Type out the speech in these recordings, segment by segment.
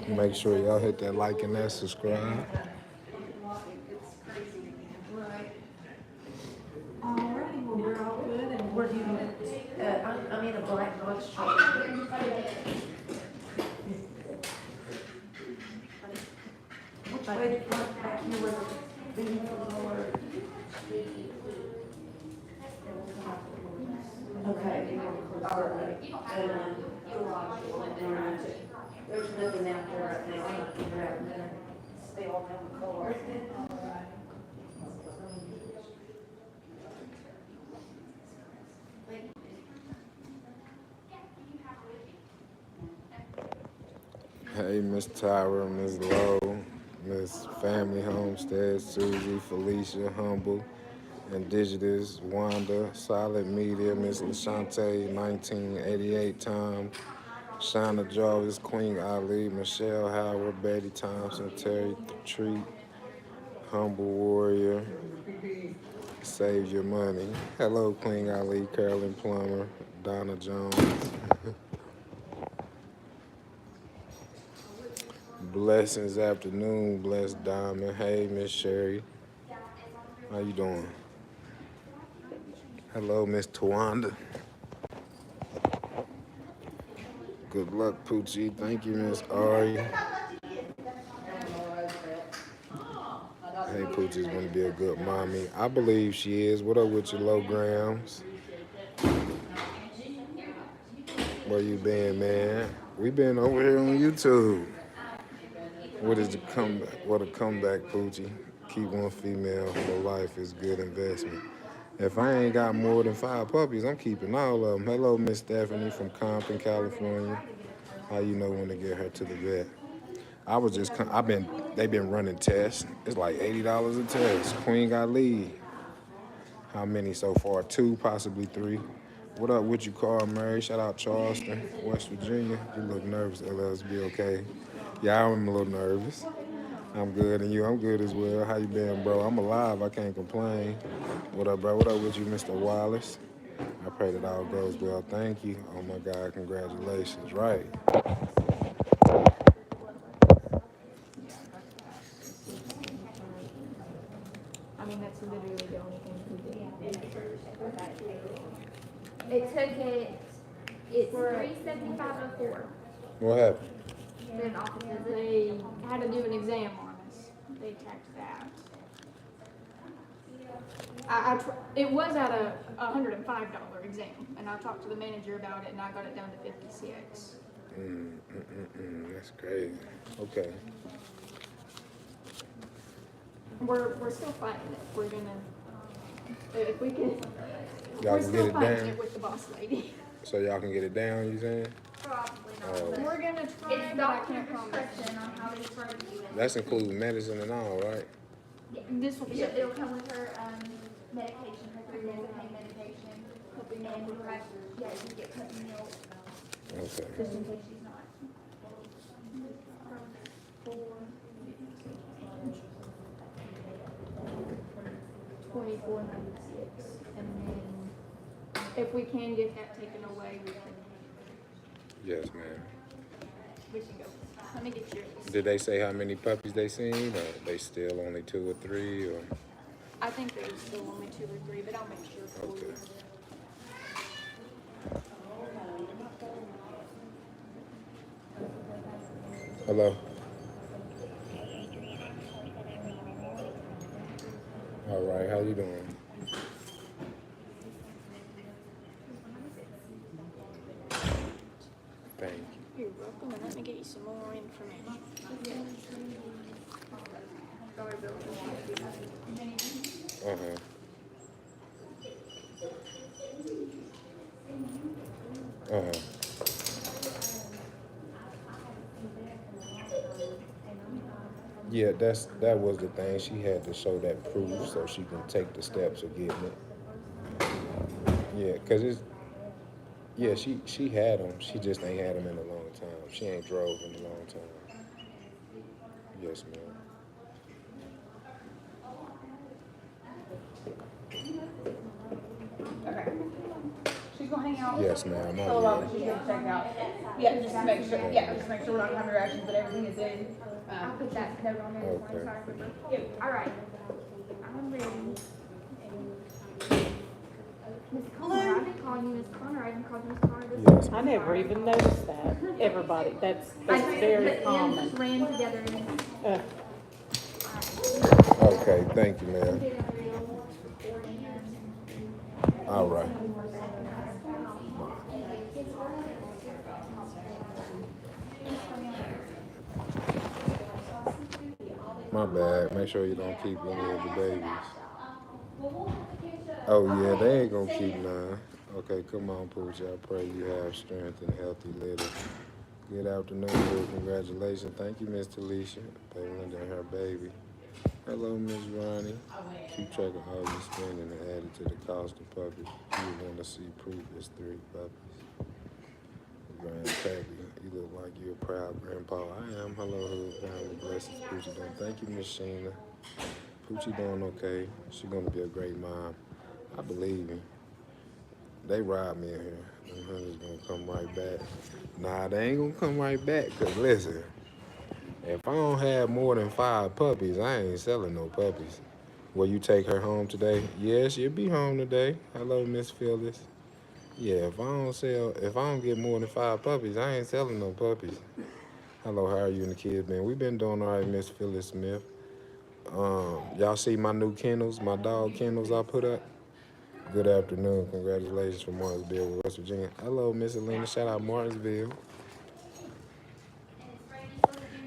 Make sure y'all hit that like and that subscribe. Alrighty, well, we're all good, and where do you live? I'm in a black box truck. Which way did you want back here where the beam was lower? Okay, alright. There's nothing out there right now, I'm not figuring out there. Still on the color. Hey, Miss Tyra, Miss Lowe, Miss Family Homestead, Susie, Felicia, Humble, Indigenous, Wanda, Solid Media, Miss LaShante, 1988 Tom, Shauna Jarvis, Queen Ali, Michelle Howard, Betty Thompson, Terry Treat, Humble Warrior, Save Your Money. Hello, Queen Ali, Carolyn Plummer, Donna Jones. Blessings afternoon, blessed Diamond. Hey, Miss Sherry. How you doing? Hello, Miss Tawanda. Good luck, Poochie. Thank you, Miss Ari. Hey, Poochie's gonna be a good mommy. I believe she is. What up with your low grams? Where you been, man? We been over here on YouTube. What is the comeback? What a comeback, Poochie. Keep one female for life is good investment. If I ain't got more than 5 puppies, I'm keeping all of them. Hello, Miss Stephanie from Compton, California. How you know when to get her to the vet? They've been running tests. It's like $80 a test. Queen got lead. How many so far? 2, possibly 3. What up with you, Carl Murray? Shout out Charleston, West Virginia. You look nervous, LSB, okay? Yeah, I'm a little nervous. I'm good, and you? I'm good as well. How you been, bro? I'm alive. I can't complain. What up, bro? What up with you, Mr. Wallace? I pray that all goes well. Thank you. Oh, my God. Congratulations. Right. I mean, that's literally the only thing we did. It took it, it's 375.04. What happened? Then offices, they had to do an exam on us. They checked that. It was at a $105 exam, and I talked to the manager about it, and I got it down to 56. That's crazy. Okay. We're still fighting it. We're gonna, if we can, Y'all we're can still get it fighting down? it with the boss lady. So y'all can get it down, you saying? Probably Oh. not. We're gonna try, It's but I doctor can't promise. prescription on how to start you. That's including medicine and all, right? This will be It'll come with her medication, her 3 days of pain medication. And we have, you get puppy milk, Okay. just in case she's not. $24.96, and then if we can get that taken away, Yes, ma'am. we can go. Let me get yours. Did they say how many puppies they seen, or they still only 2 or 3, or? I think there's still only 2 or 3, but I'll make sure for you. Okay. Hello. All right, how you doing? Thank you. You're welcome, and let me get you some more information. Uh-huh. Uh-huh. Yeah, that was the thing. She had to show that proof so she can take the steps of getting it. Yeah, cause she had them. She just ain't had them in a long time. She ain't drove in a long time. Yes, ma'am. Okay. She's gonna hang out. Yes, ma'am. So long as she's gonna check out. Yeah, just to make sure, we're not having reactions, but everything is in. I'll put that note on there this morning, so I remember. Yep. All right. I'm ready. Miss Connor, I've been calling you Miss Connor. I even called you Miss Connor this morning. Yes. I never even noticed that. Everybody, that's very The M's common. just ran together. Uh, Okay, thank you, man. All right. My bad. Make sure you don't keep any of the babies. Oh yeah, they ain't gonna keep none. Okay, come on, Poochie. I pray you have strength and healthy litter. Good afternoon, good. Congratulations. Thank you, Miss Talisha, Belinda and her baby. Hello, Miss Ronnie. Keep track of all your spending and add it to the cost of puppies. You want to see proof it's 3 puppies. Grand Pappy, you look like you're a proud grandpa. I am. Hello, hood family. Blessings, Poochie doing. Thank you, Miss Sheena. Poochie doing okay. She gonna be a great mom. I believe in. They robbed me in here. Them hunters gonna come right back. Nah, they ain't gonna come right back. Cause listen, if I don't have more than 5 puppies, I ain't selling no puppies. Will you take her home today? Yes, she'll be home today. Hello, Miss Phyllis. Yeah, if I don't get more than 5 puppies, I ain't selling no puppies. Hello, how are you and the kids been? We been doing all right, Miss Phyllis Smith. Y'all see my new kennels, my dog kennels I put up? Good afternoon. Congratulations from Martinsville, West Virginia. Hello, Miss Alina. Shout out Martinsville.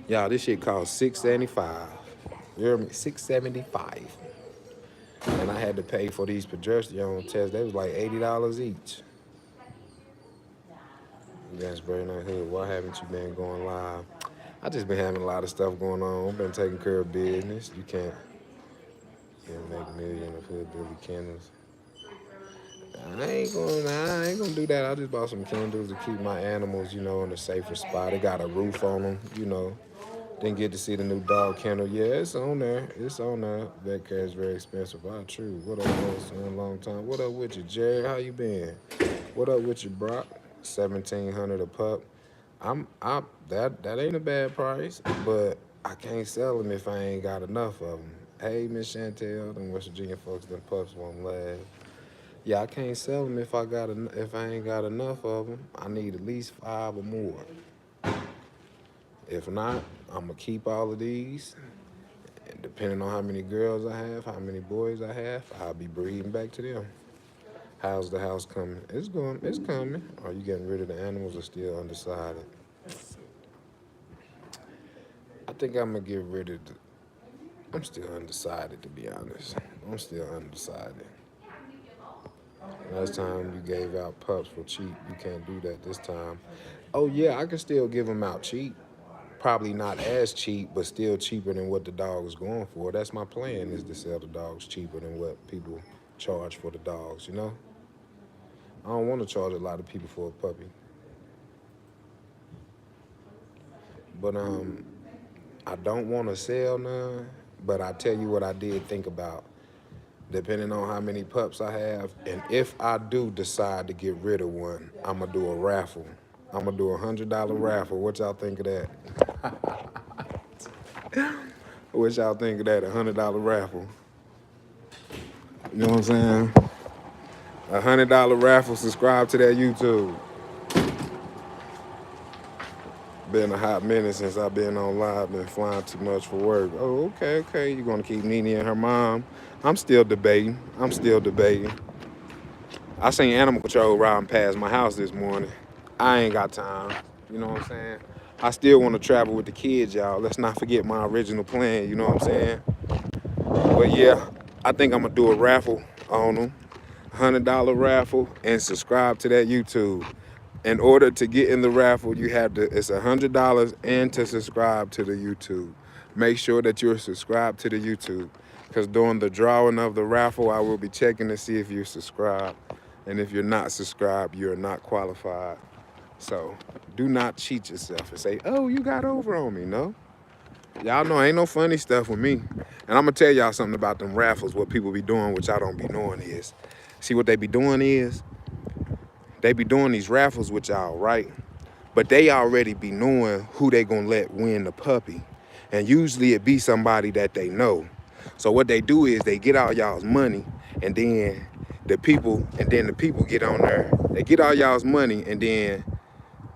Y'all, this shit cost $675. You hear me? $675. And I had to pay for these progesterone tests. They was like $80 each. That's very nice. Hood. Why haven't you been going live? I just been having a lot of stuff going on. I've been taking care of business. You can't make a million of Hood Billy candles. I ain't gonna do that. I just bought some candles to keep my animals, in a safer spot. It got a roof on them. Didn't get to see the new dog kennel. Yeah, it's on there. It's on there. Vet care is very expensive. True. What up, Wilson? A long time. What up with you, Jerry? How you been? What up with you, Brock? 1,700 a pup. That ain't a bad price, but I can't sell them if I ain't got enough of them. Hey, Miss Chantel, them West Virginia folks, them pups won't last. Yeah, I can't sell them if I ain't got enough of them. I need at least 5 or more. If not, I'm gonna keep all of these. And depending on how many girls I have, how many boys I have, I'll be breeding back to them. How's the house coming? It's coming. Are you getting rid of the animals or still undecided? I think I'm gonna get rid of I'm still undecided, to be honest. I'm still undecided. Last time you gave out pups for cheap. You can't do that this time. Oh yeah, I can still give them out cheap. Probably not as cheap, but still cheaper than what the dog is going for. That's my plan, is to sell the dogs cheaper than what people charge for the dogs, I don't want to charge a lot of people for a puppy. But I don't want to sell none, but I tell you what I did think about. Depending on how many pups I have, and if I do decide to get rid of one, I'm going to do a raffle. I'm going to do a $100 raffle. What y'all think of that? What y'all think of that, a $100 raffle? You know what I'm saying? A $100 raffle, subscribe to that YouTube. Been a hot minute since I've been on live, been flying too much for work. Oh, okay. You're gonna keep Nene and her mom. I'm still debating. I seen Animal Control riding past my house this morning. I ain't got time. You know what I'm saying? I still want to travel with the kids, y'all. Let's not forget my original plan, you know what I'm saying? But yeah, I think I'm gonna do a raffle on them. $100 raffle, and subscribe to that YouTube. In order to get in the raffle, it's $100 and to subscribe to the YouTube. Make sure that you're subscribed to the YouTube, because during the drawing of the raffle, I will be checking to see if you're subscribed. And if you're not subscribed, you're not qualified. So do not cheat yourself and say, oh, you got over on me. No. Y'all know ain't no funny stuff with me. And I'm gonna tell y'all something about them raffles. What people be doing, which I don't be knowing, is, see what they be doing is, they be doing these raffles with y'all, right? but they already be knowing who they gonna let win the puppy. And usually it be somebody that they know. So what they do is they get all y'all's money, and then the people get on there. They get all y'all's money, and then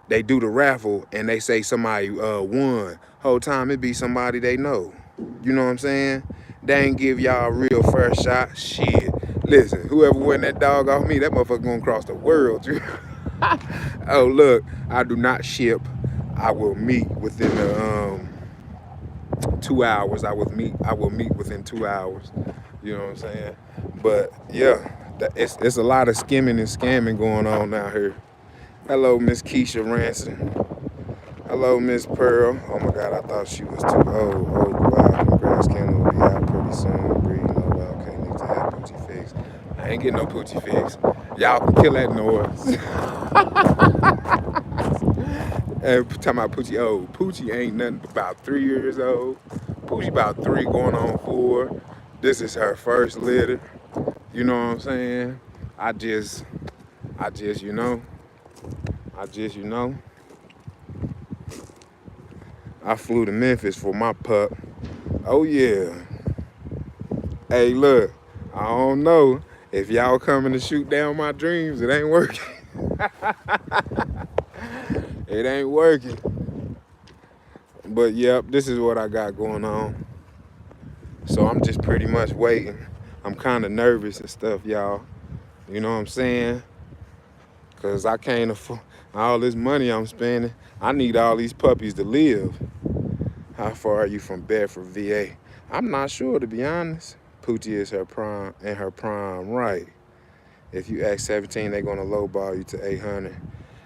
they do the raffle, and they say somebody won. Whole time it be somebody they know. You know what I'm saying? They ain't give y'all a real first shot. Shit. Listen, whoever win that dog off me, that motherfucker gonna cross the world. Oh look, I do not ship. I will meet within the 2 hours. I will meet within 2 hours. You know what I'm saying? But yeah, it's a lot of skimming and scamming going on out here. Hello, Miss Keisha Ransom. Hello, Miss Pearl. Oh my God, I thought she was too old. Oh wow, congrats, Kim will be out pretty soon. Breeding, oh wow, okay, need to have Poochie fix. I ain't getting no Poochie fix. Y'all can kill that noise. And talking about Poochie old. Poochie ain't nothing but about 3 years old. Poochie about 3 going on 4. This is her first litter. You know what I'm saying? I just, you know. I flew to Memphis for my pup. Oh yeah. Hey, look, I don't know if y'all coming to shoot down my dreams. It ain't working. It ain't working. But yep, this is what I got going on. So I'm just pretty much waiting. I'm kind of nervous and stuff, y'all. You know what I'm saying? Cause I can't afford all this money I'm spending. I need all these puppies to live. How far are you from Bedford, VA? I'm not sure, to be honest. Poochie is her prime, right? If you ask 17, they're gonna lowball you to 800.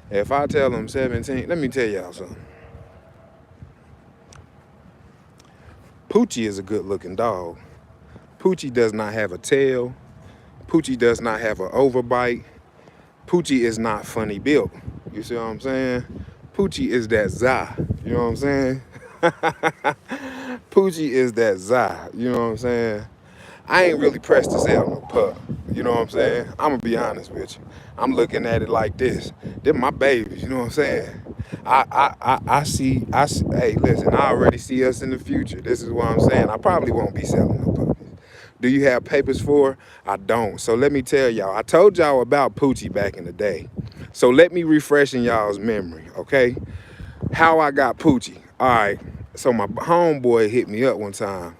If I tell them 17, let me tell y'all something. Poochie is a good-looking dog. Poochie does not have a tail. Poochie does not have an overbite. Poochie is not funny built. You see what I'm saying? Poochie is that za. You know what I'm saying? Poochie is that za. You know what I'm saying? I ain't really pressed to sell no pup. You know what I'm saying? I'm gonna be honest with you. I'm looking at it like this. They're my babies. You know what I'm saying? I see. Hey, listen. I already see us in the future. This is what I'm saying. I probably won't be selling no puppies. Do you have papers for? I don't. So let me tell y'all. I told y'all about Poochie back in the day. So let me refresh in y'all's memory, okay? How I got Poochie. All right. So my homeboy hit me up one time.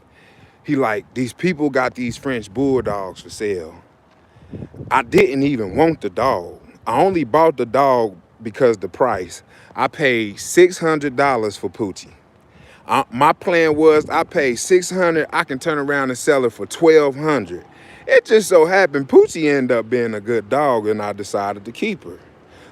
He like, these people got these French bulldogs for sale. I didn't even want the dog. I only bought the dog because the price. I paid $600 for Poochie. My plan was I paid $600. I can turn around and sell it for $1,200. It just so happened Poochie ended up being a good dog, and I decided to keep her.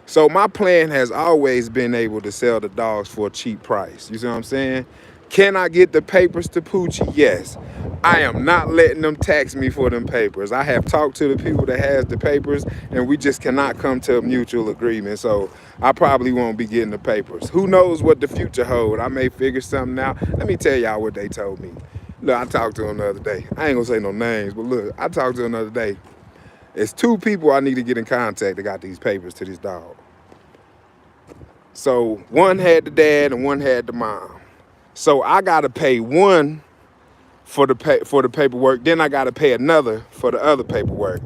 So my plan has always been able to sell the dogs for a cheap price. You see what I'm saying? Can I get the papers to Poochie? Yes. I am not letting them tax me for them papers. I have talked to the people that has the papers, and we just cannot come to a mutual agreement. So I probably won't be getting the papers. Who knows what the future holds? I may figure something out. Let me tell y'all what they told me. Look, I talked to them the other day. I ain't gonna say no names, but look, I talked to them the other day. It's 2 people I need to get in contact that got these papers to this dog. So one had the dad and one had the mom. So I gotta pay one for the paperwork, then I gotta pay another for the other paperwork.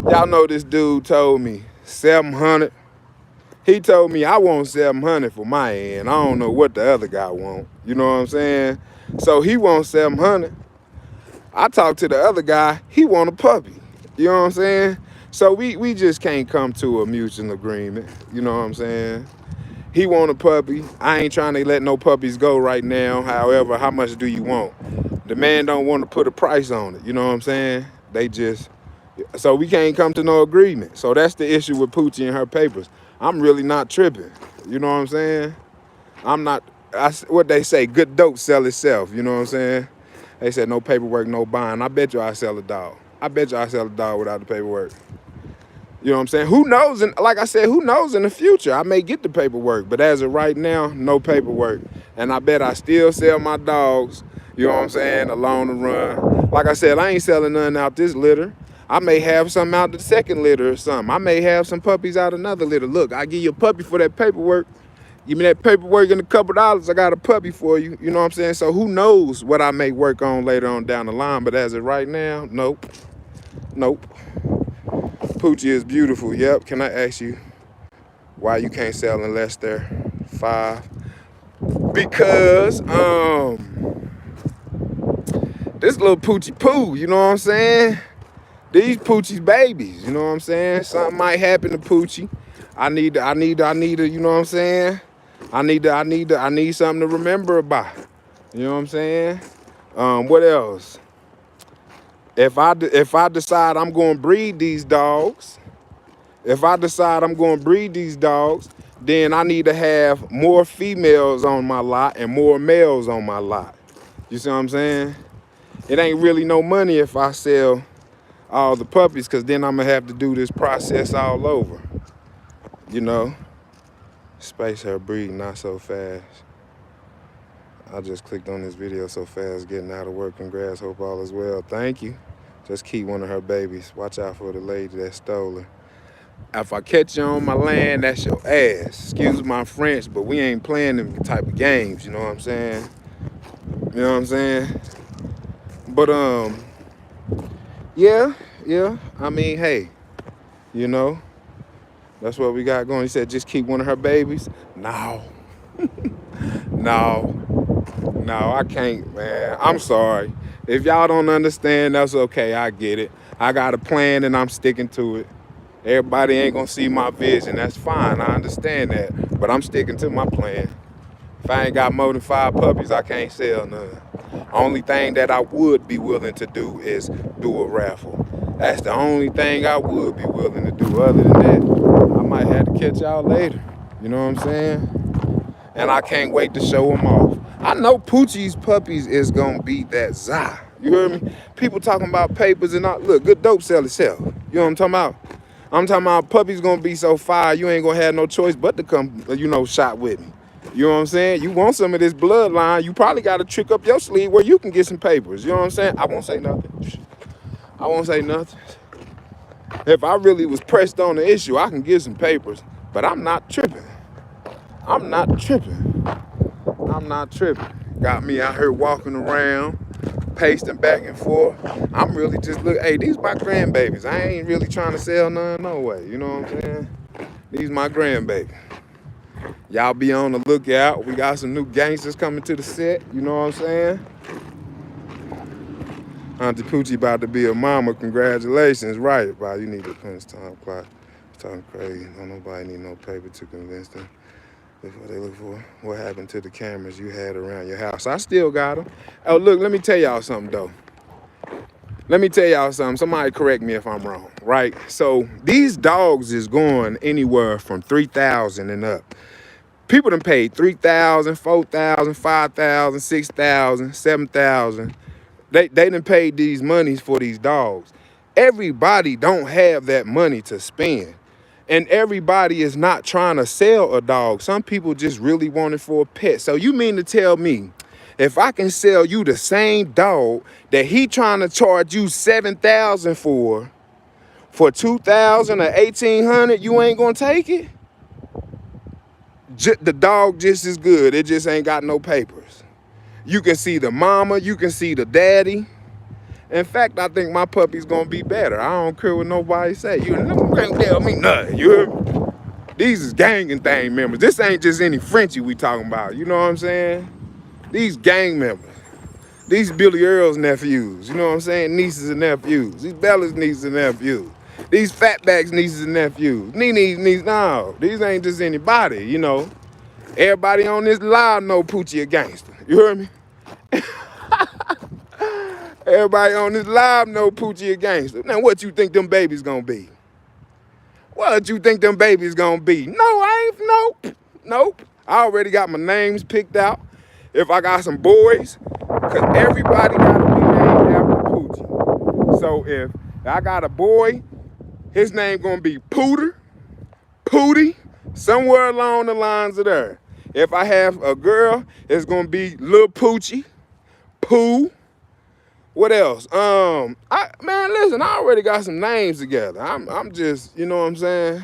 Y'all know this dude told me $700. He told me I want $700 for my end. I don't know what the other guy want. You know what I'm saying? So he wants $700. I talked to the other guy, he want a puppy. You know what I'm saying? So we just can't come to a mutual agreement. You know what I'm saying? He want a puppy. I ain't trying to let no puppies go right now. However, how much do you want? The man don't want to put a price on it. You know what I'm saying? So we can't come to no agreement. So that's the issue with Poochie and her papers. I'm really not tripping. You know what I'm saying? I'm not, what they say, good dope sell itself. You know what I'm saying? They said no paperwork, no buying. I bet you I sell a dog. I bet you I sell a dog without the paperwork. You know what I'm saying? Who knows? And like I said, who knows in the future? I may get the paperwork, but as of right now, no paperwork. And I bet I still sell my dogs, you know what I'm saying, along the run. Like I said, I ain't selling nothing out this litter. I may have some out the second litter or something. I may have some puppies out another litter. Look, I give you a puppy for that paperwork. Give me that paperwork and a couple dollars. I got a puppy for you. You know what I'm saying? So who knows what I may work on later on down the line. But as of right now, nope. Nope. Poochie is beautiful. Yep. Can I ask you why you can't sell unless they're 5? Because this little Poochie poo, you know what I'm saying? These Poochie's babies, you know what I'm saying? Something might happen to Poochie. I need to, you know what I'm saying? I need something to remember about. You know what I'm saying? What else? If I decide I'm going to breed these dogs, then I need to have more females on my lot and more males on my lot. You see what I'm saying? It ain't really no money if I sell all the puppies, because then I'm going to have to do this process all over. You know? Space her breeding, not so fast. I just clicked on this video so fast, getting out of work. Congrats, hope all is well. Thank you. Just keep one of her babies. Watch out for the lady that stole her. If I catch you on my land, that's your ass. Excuse my French, but we ain't playing them type of games, you know what I'm saying? You know what I'm saying? But, yeah. I mean, hey, you know, that's what we got going. He said, just keep one of her babies. No, I can't, man. I'm sorry. If y'all don't understand, that's okay. I get it. I got a plan and I'm sticking to it. Everybody ain't gonna see my vision. That's fine. I understand that. But I'm sticking to my plan. If I ain't got more than 5 puppies, I can't sell none. Only thing that I would be willing to do is do a raffle. That's the only thing I would be willing to do. Other than that, I might have to catch y'all later. You know what I'm saying? And I can't wait to show them off. I know Poochie's puppies is gonna be that za. You heard me? People talking about papers and all. Look, good dope sell itself. You know what I'm talking about? I'm talking about puppies gonna be so fire, you ain't gonna have no choice but to come, you know, shop with me. You know what I'm saying? You want some of this bloodline, you probably got to trick up your sleeve where you can get some papers. You know what I'm saying? I won't say nothing. I won't say nothing. If I really was pressed on the issue, I can get some papers, but I'm not tripping. I'm not tripping. Got me out here walking around, pacing back and forth. I'm really just hey, these my grandbabies. I ain't really trying to sell none, no way. You know what I'm saying? These my grandbabies. Y'all be on the lookout. We got some new gangsters coming to the set. You know what I'm saying? Auntie Poochie about to be a mama. Congratulations. Right, Bob. You need to punch time clock. Talking crazy. Don't nobody need no paper to convince them. That's what they look for. What happened to the cameras you had around your house? I still got them. Oh, look, let me tell y'all something, though. Somebody correct me if I'm wrong, right? So these dogs is going anywhere from 3,000 and up. People done paid 3,000, 4,000, 5,000, 6,000, 7,000. They done paid these monies for these dogs. Everybody don't have that money to spend. And everybody is not trying to sell a dog. Some people just really want it for a pet. So you mean to tell me, if I can sell you the same dog that he trying to charge you 7,000 for 2,000 or 1,800, you ain't gonna take it? The dog just as good. It just ain't got no papers. You can see the mama, you can see the daddy. In fact, I think my puppy's gonna be better. I don't care what nobody say. You can't tell me nothing. You hear me? These is gang and thing members. This ain't just any Frenchie we talking about. You know what I'm saying? These gang members. These Billy Earl's nephews. You know what I'm saying? Nieces and nephews. These Bella's nieces and nephews. These Fatback's nieces and nephews. Nene's nieces. No, these ain't just anybody, you know. Everybody on this live know Poochie a gangster. You heard me? Everybody on this live know Poochie a gangster. Now what you think them babies gonna be? What you think them babies gonna be? No, I ain't, nope. I already got my names picked out. If I got some boys, cause everybody gotta be named after Poochie. So if I got a boy, his name gonna be Pootie, somewhere along the lines of there. If I have a girl, it's gonna be Lil Poochie, Pooh. What else? Man, listen, I already got some names together. I'm just, you know what I'm saying?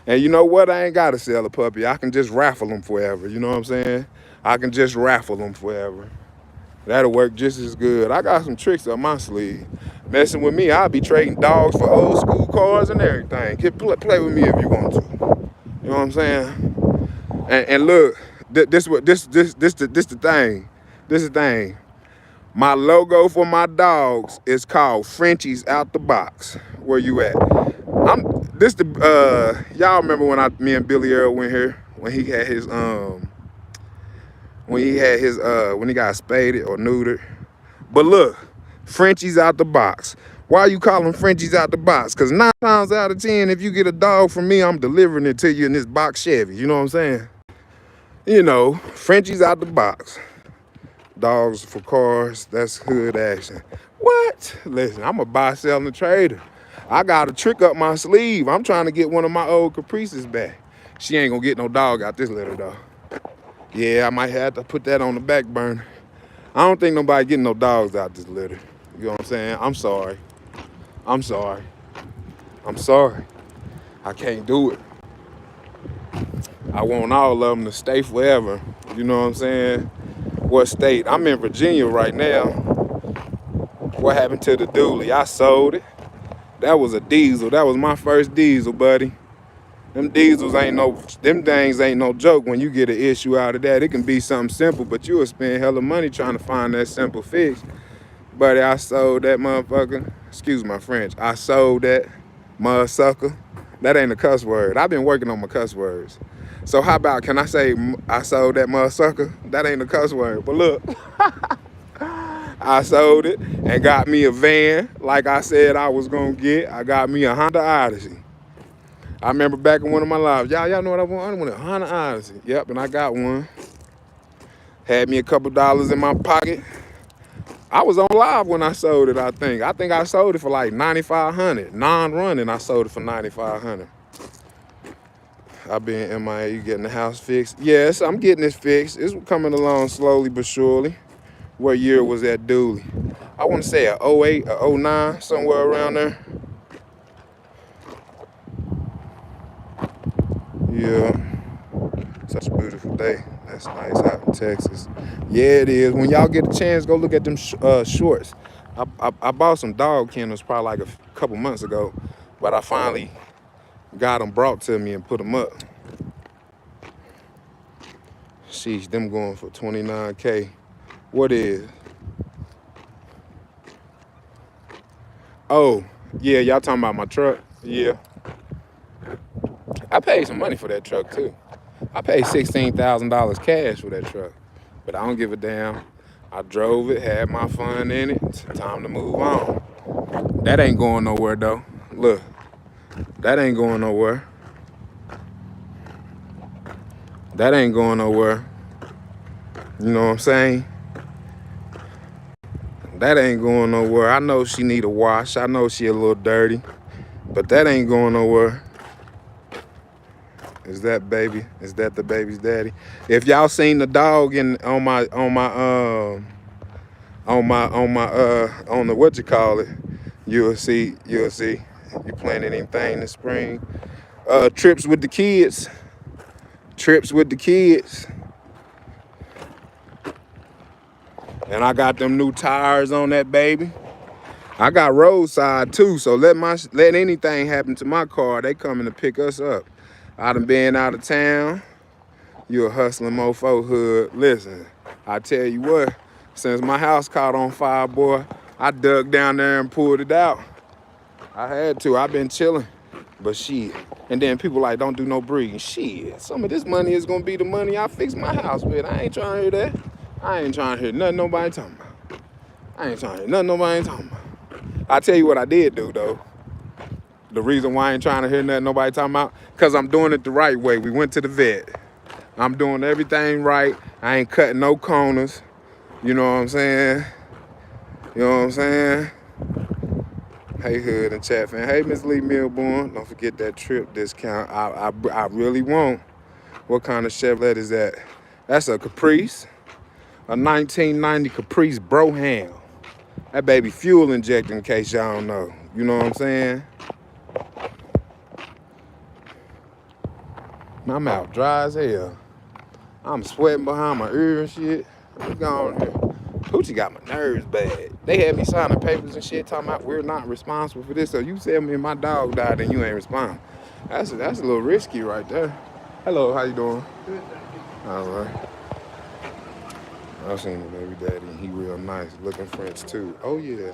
And And you know what? I ain't got to sell a puppy. I can just raffle them forever. You know what I'm saying? I can just raffle them forever. That'll work just as good. I got some tricks up my sleeve. Messing with me, I'll be trading dogs for old school cars and everything. Play with me if you want to. You know what I'm saying? And look, this the thing. This the thing. My logo for my dogs is called Frenchies Out the Box. Where you at? Y'all remember when me and Billy Earl went here when he had his when he got spaded or neutered. But look, Frenchies Out the Box. Why you call them Frenchies Out the Box? Because 9 times out of 10, if you get a dog from me, I'm delivering it to you in this box Chevy. You know what I'm saying? You know, Frenchies Out the Box. Dogs for cars, that's hood action. What? Listen, I'm a buy, sell, and trader. I got a trick up my sleeve. I'm trying to get one of my old Caprices back. She ain't gonna get no dog out this litter though. Yeah, I might have to put that on the back burner. I don't think nobody getting no dogs out this litter. You know what I'm saying? I'm sorry. I'm sorry. I'm sorry. I can't do it. I want all of them to stay forever. You know what I'm saying? What state? I'm in Virginia right now. What happened to the dually? I sold it. That was a diesel. That was my first diesel, buddy. Them diesels them things ain't no joke when you get an issue out of that. It can be something simple, but you will spend hella money trying to find that simple fix. Buddy, I sold that motherfucker. Excuse my French. I sold that motherfucker. That ain't a cuss word. I've been working on my cuss words. So how about, can I say I sold that motherfucker? That ain't a cuss word. But look, I sold it and got me a van like I said I was gonna get. I got me a Honda Odyssey. I remember back in one of my lives, y'all know what I want? I want a Honda Odyssey. Yep, and I got one. Had me a couple dollars in my pocket. I was on live when I sold it, I think. I think I sold it for like $9,500. Non-running, I sold it for $9,500. I've been MIA, you getting the house fixed? Yes, I'm getting this fixed. It's coming along slowly but surely. What year was that dually? I want to say a 08, a 09, somewhere around there. Yeah, such a beautiful day. That's nice out in Texas. Yeah, it is. When y'all get a chance, go look at them shorts. I bought some dog kennels probably like a couple months ago, but I finally got them brought to me and put them up. Sheesh, them going for $29K. What is? Oh, yeah, y'all talking about my truck? Yeah. I paid some money for that truck too. I paid $16,000 cash for that truck, but I don't give a damn. I drove it, had my fun in it. It's time to move on. That ain't going nowhere though. Look, that ain't going nowhere. That ain't going nowhere. You know what I'm saying? That ain't going nowhere. I know she need a wash. I know she a little dirty, but that ain't going nowhere. Is that baby? Is that the baby's daddy? If y'all seen the dog on the what you call it, you'll see. You planting anything this spring. Trips with the kids. Trips with the kids. And I got them new tires on that baby. I got roadside too, so let anything happen to my car, they coming to pick us up. I done been out of town. You a hustling mofo hood. Listen, I tell you what, since my house caught on fire, boy, I dug down there and pulled it out. I had to. I've been chilling, but shit. And then people like, don't do no breeding. Shit, some of this money is gonna be the money I fix my house with. I ain't trying to hear that. I ain't trying to hear nothing nobody talking about. I ain't trying to hear nothing nobody talking about. I tell you what I did do though. The reason why I ain't trying to hear nothing nobody talking about, because I'm doing it the right way. We went to the vet. I'm doing everything right. I ain't cutting no corners. You know what I'm saying? You know what I'm saying? Hey, Hood and chat fan. Hey, Miss Lee Milborn. Don't forget that trip discount. I really want. What kind of Chevrolet is that? That's a Caprice. A 1990 Caprice Broham. That baby fuel injected, in case y'all don't know. You know what I'm saying? I'm out dry as hell. I'm sweating behind my ear and shit. I'm gone here. Poochie got my nerves bad. They had me signing papers and shit talking about we're not responsible for this. So you tell me my dog died and you ain't responding. That's a little risky right there. Hello, how you doing? All right. I seen the baby daddy and he real nice. Looking French too. Oh yeah.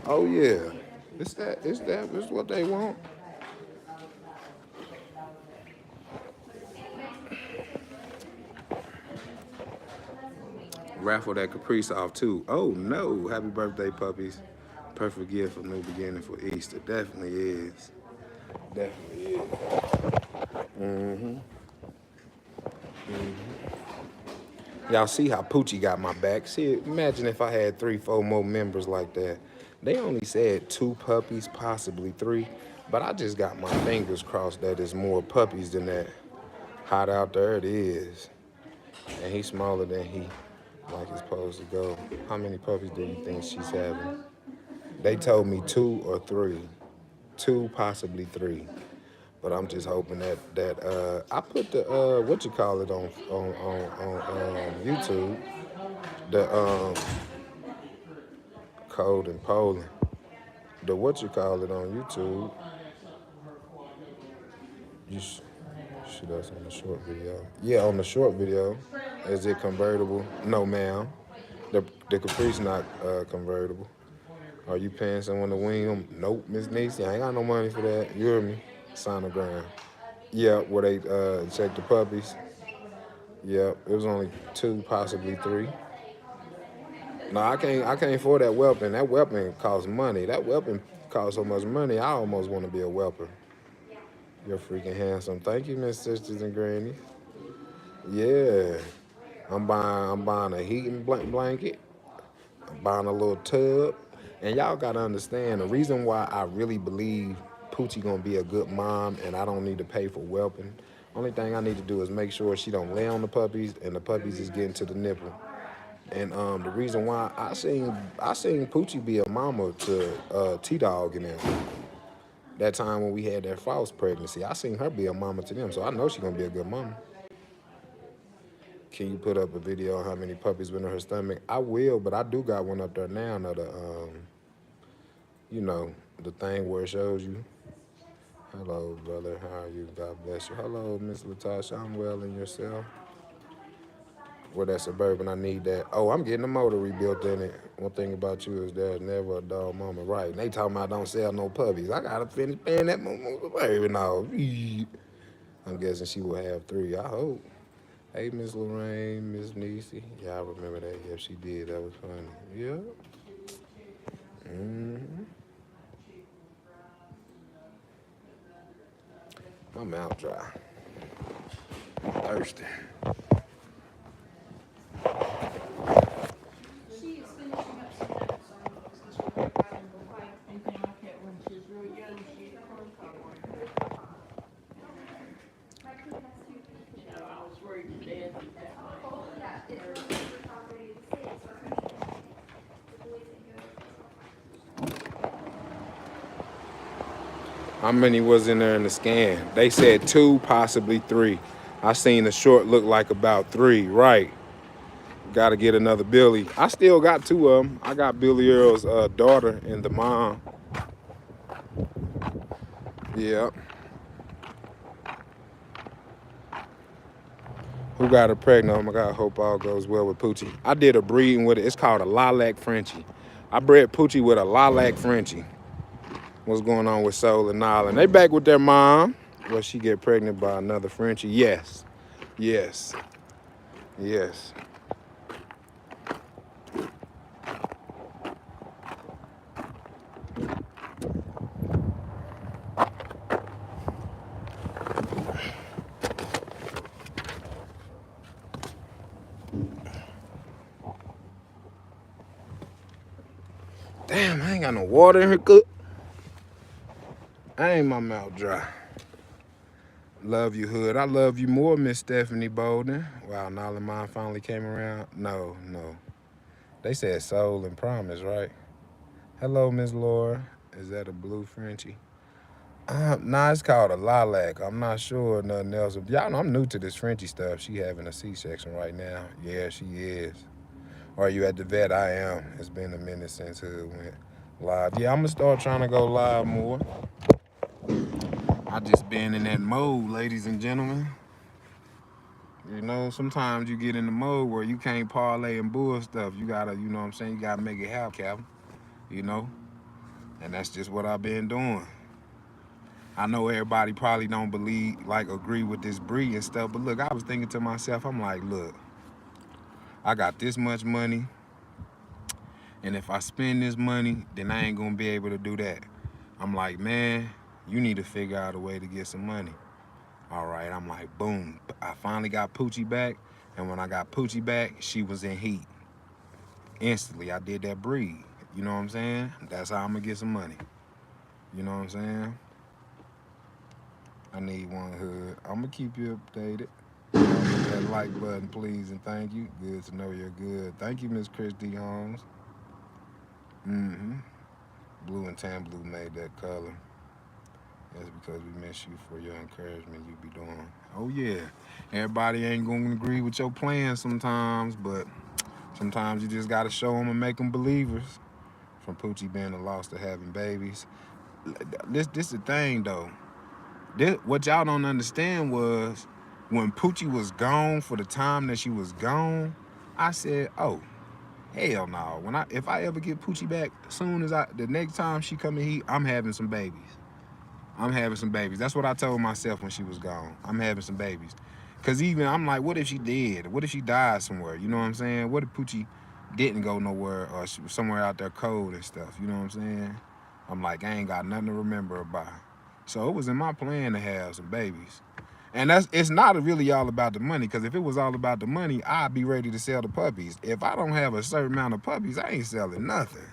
Oh yeah. It's what they want. Raffle that Caprice off too. Oh no. Happy birthday, puppies. Perfect gift for new beginning for Easter. Definitely is. Definitely is. Mm-hmm. Y'all see how Poochie got my back. See, imagine if I had 3, 4 more members like that. They only said 2 puppies, possibly 3. But I just got my fingers crossed that it's more puppies than that. Hot out there it is. And he's smaller than he like he's supposed to go. How many puppies do you think she's having? They told me 2 or 3. 2, possibly 3. But I'm just hoping that I put the what you call it on YouTube, the code in Poland, the what you call it on YouTube. You shoot us on the short video. Yeah, on the short video. Is it convertible? No, ma'am. The Caprice not convertible. Are you paying someone to wing them? Nope, Miss Niecy. I ain't got no money for that. You hear me? Sonogram. Yeah, where they check the puppies. Yep, it was only 2, possibly 3. No, I can't afford that weapon. That weapon costs money. That weapon costs so much money. I almost want to be a weapon. You're freaking handsome. Thank you, Miss Sisters and Grannies. Yeah, I'm buying a heating blanket. I'm buying a little tub, and y'all gotta understand the reason why I really believe Poochie gonna be a good mom, and I don't need to pay for weapon. Only thing I need to do is make sure she don't lay on the puppies, and the puppies is getting to the nipple. And the reason why I seen Poochie be a mama to T-Dog and them. That time when we had that false pregnancy, I seen her be a mama to them, so I know she gonna be a good mama. Can you put up a video on how many puppies went in her stomach? I will, but I do got one up there now. You know, the thing where it shows you. Hello, brother. How are you? God bless you. Hello, Miss Latasha. I'm well, and yourself? Well, that Suburban, I need that. Oh, I'm getting the motor rebuilt in it. One thing about you is there's never a dull moment. Right. And they talking about don't sell no puppies. I got to finish paying that baby now. I'm guessing she will have 3. I hope. Hey, Miss Lorraine, Miss Niecy. Yeah, I remember that. Yeah, she did. That was funny. Yeah. Mm-hmm. My mouth dry. I'm thirsty. She is finishing up some notes on books and she'll be writing quite anything like that when she's real young. She I was worried to death that How many was in there in the scan? They said 2, possibly 3. I seen the short look like about 3. Right. Got to get another Billy. I still got 2 of them. I got Billy Earl's daughter and the mom. Yeah. Who got her pregnant? Oh my God, hope all goes well with Poochie. I did a breeding with it. It's called a lilac Frenchie. I bred Poochie with a lilac Frenchie. What's going on with Soul and Nile? They back with their mom. Will she get pregnant by another Frenchie? Yes. Yes. Yes. Damn, I ain't got no water in here, cook. I ain't my mouth dry. Love you, Hood. I love you more, Miss Stephanie Bolden. Wow, Nala mine finally came around. No. They said Soul and Promise, right? Hello, Miss Laura. Is that a blue Frenchie? Nah, it's called a lilac. I'm not sure nothing else. Y'all know I'm new to this Frenchie stuff. She having a C-section right now. Yeah, she is. Are you at the vet? I am. It's been a minute since Hood went live. Yeah, I'm gonna start trying to go live more. I just been in that mode, ladies and gentlemen. You know, sometimes you get in the mode where you can't parlay and bull stuff. You gotta, you know what I'm saying? You gotta make it happen, Captain. You know? And that's just what I've been doing. I know everybody probably don't believe, like, agree with this breed and stuff, but look, I was thinking to myself, I'm like, look, I got this much money, and if I spend this money, then I ain't gonna be able to do that. I'm like, man, you need to figure out a way to get some money. All right, I'm like, boom. I finally got Poochie back, and when I got Poochie back, she was in heat. Instantly, I did that breed. You know what I'm saying? That's how I'm gonna get some money. You know what I'm saying? I need one Hood. I'm gonna keep you updated. Hit that like button, please, and thank you. Good to know you're good. Thank you, Miss Christy Holmes. Mm-hmm. Blue and tan blue made that color. That's because we miss you for your encouragement you be doing. Oh yeah. Everybody ain't gonna agree with your plans sometimes, but sometimes you just gotta show them and make them believers. From Poochie being a loss to having babies. This the thing though. What y'all don't understand was when Poochie was gone for the time that she was gone, I said, oh, hell no. If I ever get Poochie back, soon as the next time she come in heat, I'm having some babies. I'm having some babies. That's what I told myself when she was gone. I'm having some babies. Cause even I'm like, what if she did? What if she died somewhere? You know what I'm saying? What if Poochie didn't go nowhere or she was somewhere out there cold and stuff? You know what I'm saying? I'm like, I ain't got nothing to remember about. So it was in my plan to have some babies. And it's not really all about the money, because if it was all about the money, I'd be ready to sell the puppies. If I don't have a certain amount of puppies, I ain't selling nothing.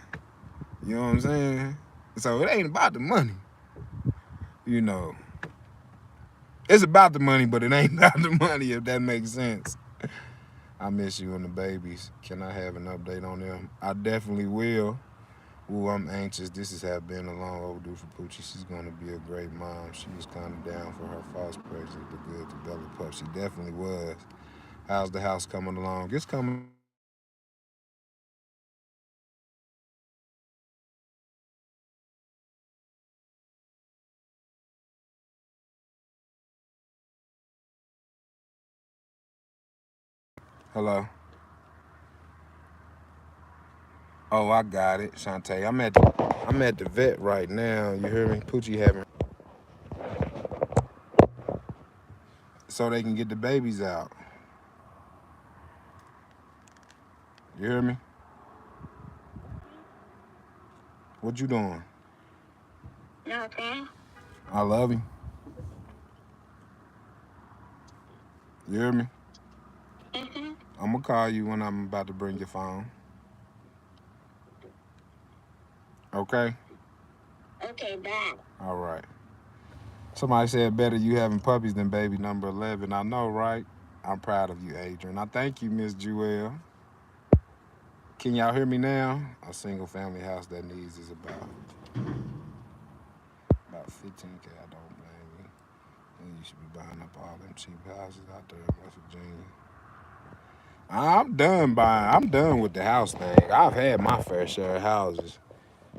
You know what I'm saying? So it ain't about the money. You know. It's about the money, but it ain't about the money, if that makes sense. I miss you and the babies. Can I have an update on them? I definitely will. Ooh, I'm anxious. This has been a long overdue for Poochie. She's going to be a great mom. She was kind of down for her false pregnancy, but good to belly pup. She definitely was. How's the house coming along? It's coming. Hello. Oh, I got it, Shantae. I'm at the vet right now. You hear me? Poochie having so they can get the babies out. You hear me? What you doing? Okay. I love you. You hear me? Mm-hmm. I'm gonna call you when I'm about to bring your phone. Okay? Okay, bye. All right. Somebody said better you having puppies than baby number 11. I know, right? I'm proud of you, Adrian. I thank you, Miss Jewel. Can y'all hear me now? A single family house that needs is about 15K. I don't blame you. And you should be buying up all them cheap houses out there in West Virginia. I'm done buying. I'm done with the house thing. I've had my fair share of houses.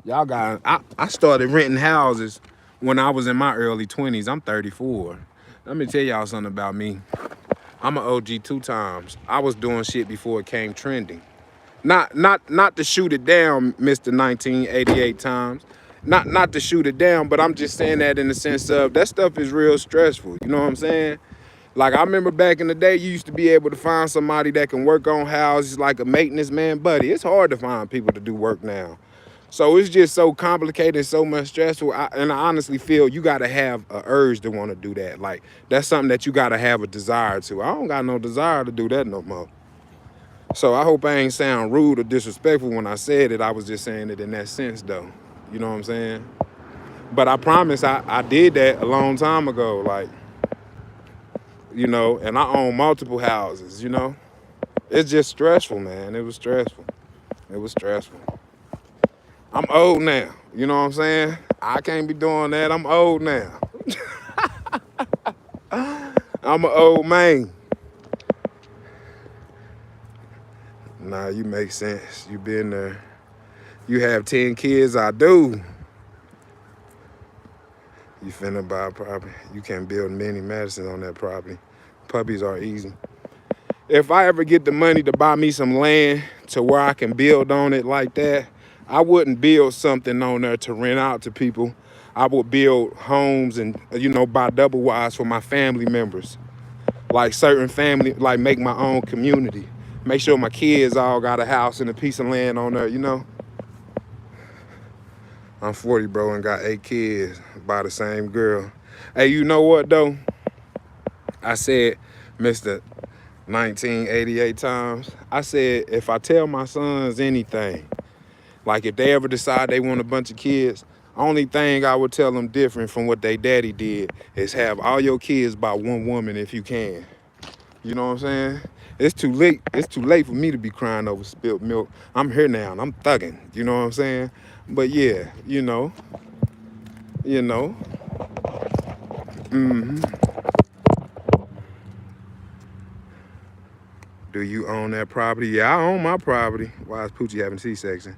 Y'all got. I started renting houses when I was in my early 20s. I'm 34. Let me tell y'all something about me. I'm an OG 2 times. I was doing shit before it came trending. Not to shoot it down, Mr. 1988 times. Not to shoot it down, but I'm just saying that in the sense of that stuff is real stressful. You know what I'm saying? Like, I remember back in the day, you used to be able to find somebody that can work on houses like a maintenance man buddy. It's hard to find people to do work now. So it's just so complicated, so much stressful. And I honestly feel you got to have an urge to want to do that. Like, that's something that you got to have a desire to. I don't got no desire to do that no more. So I hope I ain't sound rude or disrespectful when I said it. I was just saying it in that sense, though. You know what I'm saying? But I promise I did that a long time ago. Like, you know, and I own multiple houses, you know? It's just stressful, man. It was stressful. It was stressful. I'm old now. You know what I'm saying? I can't be doing that. I'm old now. I'm an old man. Nah, you make sense. You been there. You have 10 kids, I do. You finna buy a property. You can build many medicines on that property. Puppies are easy. If I ever get the money to buy me some land to where I can build on it like that, I wouldn't build something on there to rent out to people. I would build homes and, buy double wides for my family members. Like certain family, like make my own community. Make sure my kids all got a house and a piece of land on there, I'm 40, bro, and got 8 kids by the same girl. Hey, you know what, though? I said, Mr. 1988 times. I said, if I tell my sons anything, like if they ever decide they want a bunch of kids, only thing I would tell them different from what they daddy did is have all your kids by one woman if you can. You know what I'm saying? It's too late. It's too late for me to be crying over spilled milk. I'm here now and I'm thugging. You know what I'm saying? But yeah, Do you own that property? Yeah, I own my property. Why is Poochie having C-section?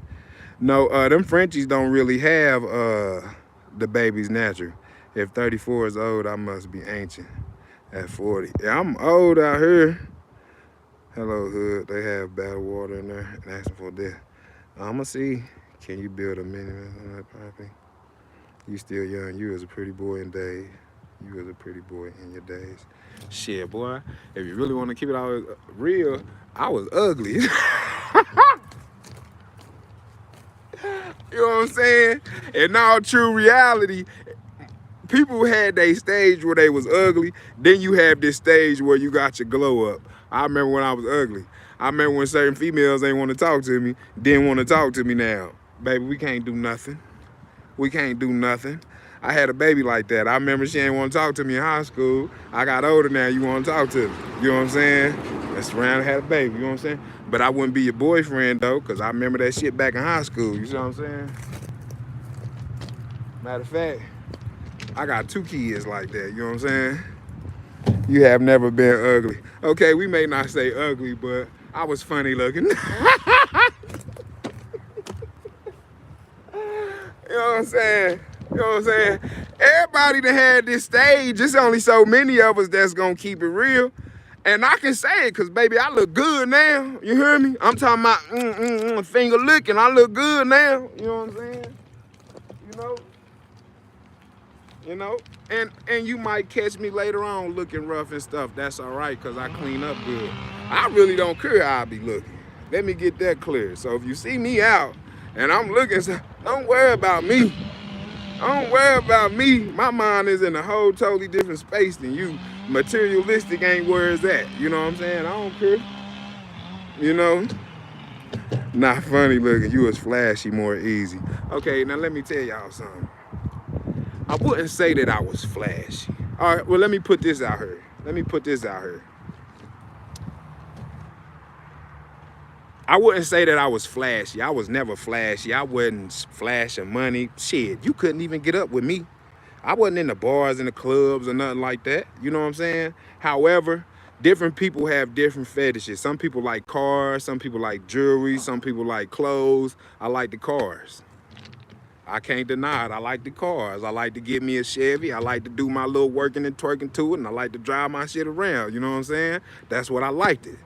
No, them Frenchies don't really have the babies natural. If 34 is old, I must be ancient at 40. Yeah, I'm old out here. Hello, hood. They have bad water in there and asking for this. I'ma see. Can you build a minivan on that property? You still young. You was a pretty boy in days. You was a pretty boy in your days. Shit, boy. If you really want to keep it all real, I was ugly. You know what I'm saying? In all true reality, people had their stage where they was ugly. Then you have this stage where you got your glow up. I remember when I was ugly. I remember when certain females ain't want to talk to me, didn't want to talk to me now. Baby, we can't do nothing. We can't do nothing. I had a baby like that. I remember she ain't want to talk to me in high school. I got older now, you want to talk to me. You know what I'm saying? That's around and had a baby, you know what I'm saying? But I wouldn't be your boyfriend though, because I remember that shit back in high school, you see what I'm saying? Matter of fact, I got 2 kids like that, you know what I'm saying? You have never been ugly. Okay, we may not say ugly, but I was funny looking. You know what I'm saying? You know what I'm saying? Everybody that had this stage, it's only so many of us that's gonna keep it real. And I can say it, cause baby, I look good now. You hear me? I'm talking about finger licking. I look good now. You know what I'm saying? You know? And you might catch me later on looking rough and stuff. That's all right, cause I clean up good. I really don't care how I be looking. Let me get that clear. So if you see me out and I'm looking, don't worry about me. Don't worry about me. My mind is in a whole totally different space than you. Materialistic ain't where it's at. You know what I'm saying? I don't care. You know? Not funny looking. You was flashy, more easy. Okay, now let me tell y'all something. I wouldn't say that I was flashy. All right, well, let me put this out here. I wouldn't say that I was flashy. I was never flashy. I wasn't flashing money. Shit, you couldn't even get up with me. I wasn't in the bars and the clubs or nothing like that. You know what I'm saying? However, different people have different fetishes. Some people like cars. Some people like jewelry. Some people like clothes. I like the cars. I can't deny it. I like the cars. I like to get me a Chevy. I like to do my little working and twerking to it. And I like to drive my shit around. You know what I'm saying? That's what I liked it.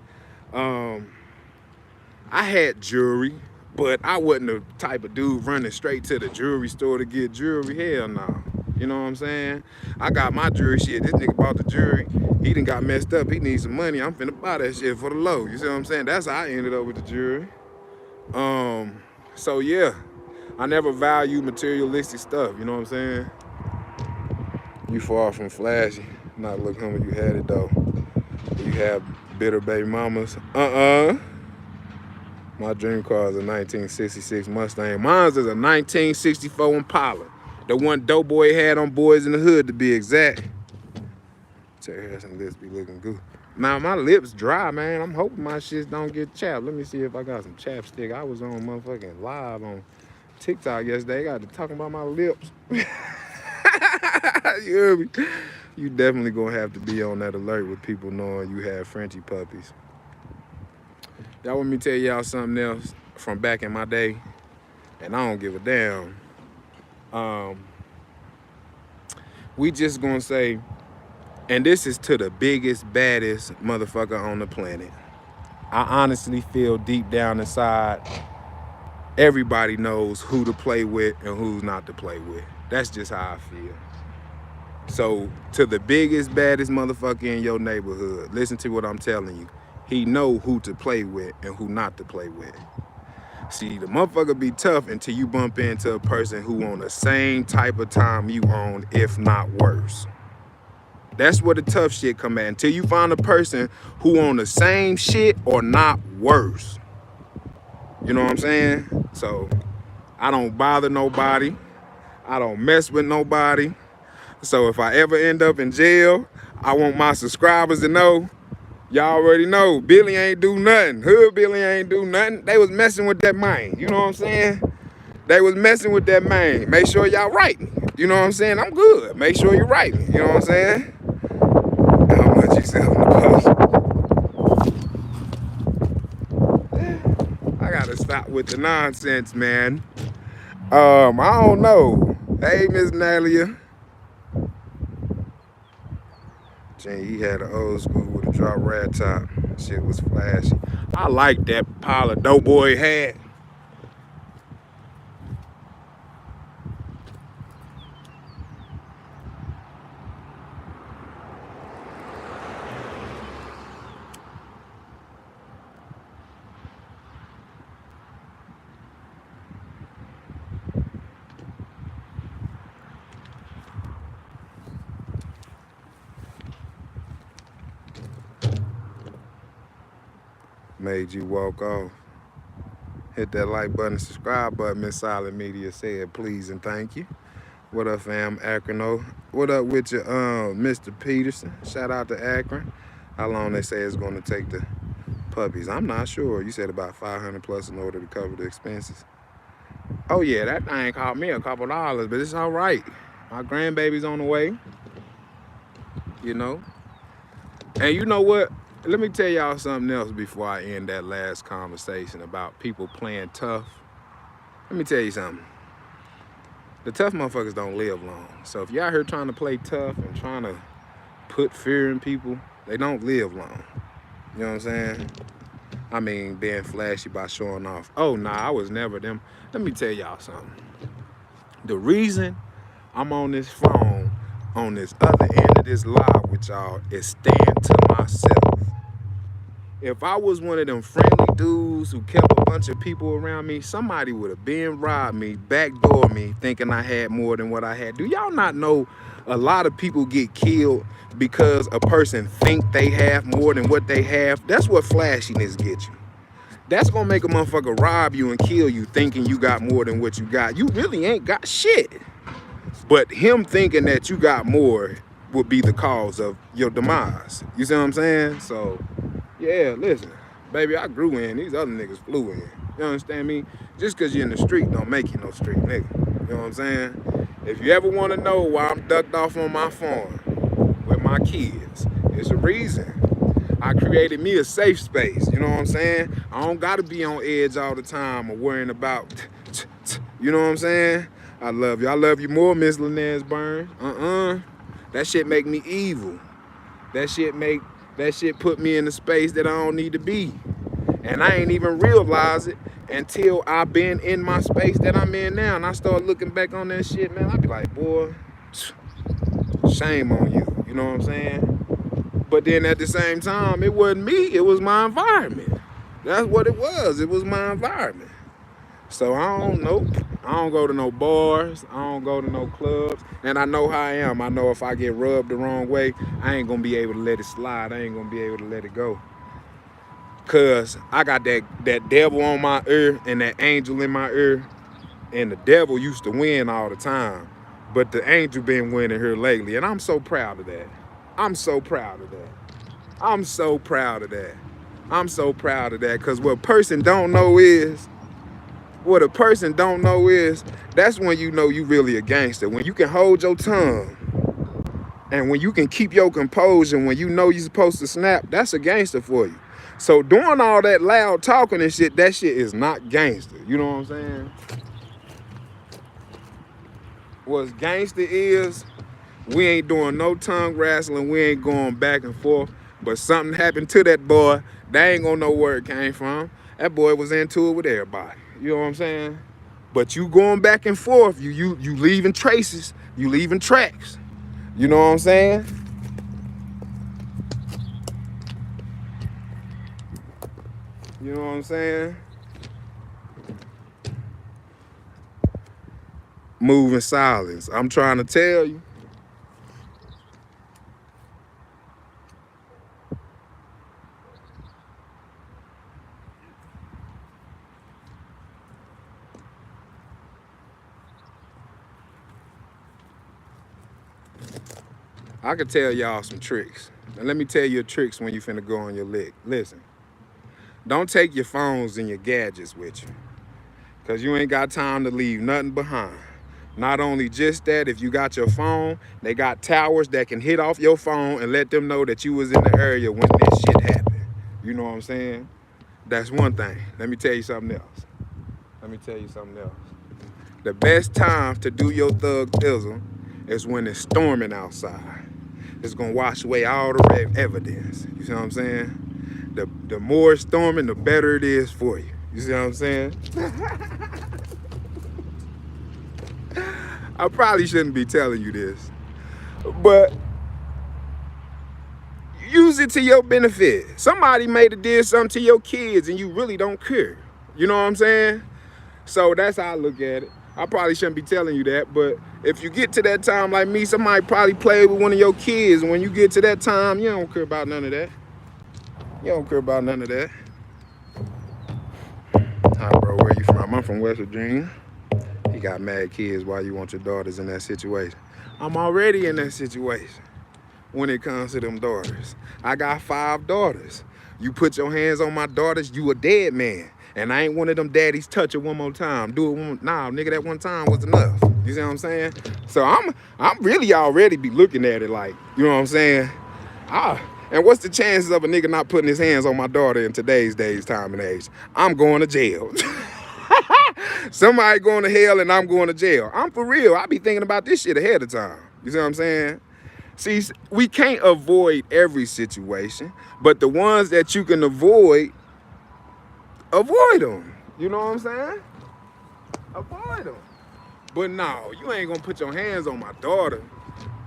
I had jewelry, but I wasn't the type of dude running straight to the jewelry store to get jewelry. Hell no. You know what I'm saying? I got my jewelry shit. This nigga bought the jewelry. He done got messed up. He needs some money. I'm finna buy that shit for the low. You see what I'm saying? That's how I ended up with the jewelry. So yeah, I never value materialistic stuff. You know what I'm saying? You far from flashy. Not look humble, you had it though. You have bitter baby mamas. My dream car is a 1966 Mustang. Mine's is a 1964 Impala. The one Doughboy had on Boys in the Hood, to be exact. Tell her some lips be looking good. Now, my lips dry, man. I'm hoping my shit don't get chapped. Let me see if I got some chapstick. I was on motherfucking live on TikTok yesterday. Got to talking about my lips. You hear me? You definitely gonna have to be on that alert with people knowing you have Frenchie puppies. Y'all want me to tell y'all something else from back in my day, and I don't give a damn. We just gonna say, and this is to the biggest, baddest motherfucker on the planet. I honestly feel deep down inside, everybody knows who to play with and who's not to play with. That's just how I feel. So, to the biggest, baddest motherfucker in your neighborhood, listen to what I'm telling you. He know who to play with and who not to play with. See, the motherfucker be tough until you bump into a person who on the same type of time you on, if not worse. That's where the tough shit come at. Until you find a person who on the same shit or not worse. You know what I'm saying? So, I don't bother nobody. I don't mess with nobody. So if I ever end up in jail, I want my subscribers to know, y'all already know, Billy ain't do nothing. Hood Billy ain't do nothing. They was messing with that man. You know what I'm saying? They was messing with that man. Make sure y'all write me. You know what I'm saying? I'm good. Make sure you write me. You know what I'm saying? How much you sell in the post? I gotta stop with the nonsense, man. I don't know. Hey, Miss Nalia. He had an old school with a drop rat top. Shit was flashy. I like that pile of dope boy had. Made you walk off. Hit that like button, subscribe button. Miss Silent Media said please and thank you. What up, fam? Akron. What up with you, Mr. Peterson? Shout out to Akron. How long they say it's gonna take the puppies? I'm not sure. You said about 500 plus in order to cover the expenses. Oh yeah, that thing cost me a couple dollars, but it's all right. My grandbaby's on the way. You know. And you know what? Let me tell y'all something else before I end that last conversation about people playing tough. Let me tell you something. The tough motherfuckers don't live long. So if y'all out here trying to play tough and trying to put fear in people, they don't live long. You know what I'm saying? I mean, being flashy by showing off. Oh, nah, I was never them. Let me tell y'all something. The reason I'm on this phone, on this other end of this live with y'all, is stand to myself. If I was one of them friendly dudes who kept a bunch of people around me, somebody would have been robbed me, backdoor me, thinking I had more than what I had. Do y'all not know a lot of people get killed because a person think they have more than what they have? That's what flashiness gets you. That's gonna make a motherfucker rob you and kill you thinking you got more than what you got. You really ain't got shit. But him thinking that you got more would be the cause of your demise. You see what I'm saying? So, yeah, listen, baby, I grew in. These other niggas flew in. You understand me? Just because you're in the street don't make you no street nigga. You know what I'm saying? If you ever want to know why I'm ducked off on my farm with my kids, it's a reason. I created me a safe space. You know what I'm saying? I don't got to be on edge all the time or worrying about, you know what I'm saying? I love you. I love you more, Miss Linez Burns. That shit make me evil. That shit put me in a space that I don't need to be. And I ain't even realize it until I've been in my space that I'm in now. And I start looking back on that shit, man. I be like, boy, shame on you. You know what I'm saying? But then at the same time, it wasn't me. It was my environment. That's what it was. It was my environment. So I don't know. I don't go to no bars. I don't go to no clubs. And I know how I am. I know if I get rubbed the wrong way, I ain't gonna be able to let it slide. I ain't gonna be able to let it go. Cause I got that devil on my ear and that angel in my ear. And the devil used to win all the time. But the angel been winning here lately. And I'm so proud of that. I'm so proud of that. I'm so proud of that. I'm so proud of that. Cause what a person don't know is What a person don't know is that's when you know you really a gangster. When you can hold your tongue and when you can keep your composure when you know you're supposed to snap, that's a gangster for you. So doing all that loud talking and shit, that shit is not gangster. You know what I'm saying? What's gangster is we ain't doing no tongue wrestling. We ain't going back and forth. But something happened to that boy. They ain't gonna know where it came from. That boy was into it with everybody. You know what I'm saying? But you going back and forth. You leaving traces. You leaving tracks. You know what I'm saying? You know what I'm saying? Move in silence. I'm trying to tell you. I could tell y'all some tricks. And let me tell you tricks when you finna go on your lick. Listen, don't take your phones and your gadgets with you, because you ain't got time to leave nothing behind. Not only just that, if you got your phone, they got towers that can hit off your phone and let them know that you was in the area when this shit happened. You know what I'm saying? That's one thing. Let me tell you something else. The best time to do your thug ism is when it's storming outside. It's gonna wash away all the evidence. You see what I'm saying? The more it's storming, the better it is for you. You see what I'm saying? I probably shouldn't be telling you this, but use it to your benefit. Somebody may have did something to your kids and you really don't care. You know what I'm saying? So that's how I look at it. I probably shouldn't be telling you that, but if you get to that time like me, somebody probably played with one of your kids, and when you get to that time, you don't care about none of that. You don't care about none of that. Hi, bro, where you from? I'm from West Virginia. You got mad kids. Why you want your daughters in that situation? I'm already in that situation when it comes to them daughters. I got 5 daughters. You put your hands on my daughters, you a dead man. And I ain't one of them daddies touch it one more time. Do it one, nah, nigga, that one time was enough. You see what I'm saying? So I'm really already be looking at it like, you know what I'm saying? And what's the chances of a nigga not putting his hands on my daughter in today's days, time and age? I'm going to jail. Somebody going to hell and I'm going to jail. I'm for real. I be thinking about this shit ahead of time. You see what I'm saying? See, we can't avoid every situation, but the ones that you can avoid them. You know what I'm saying? Avoid them. But no, you ain't gonna put your hands on my daughter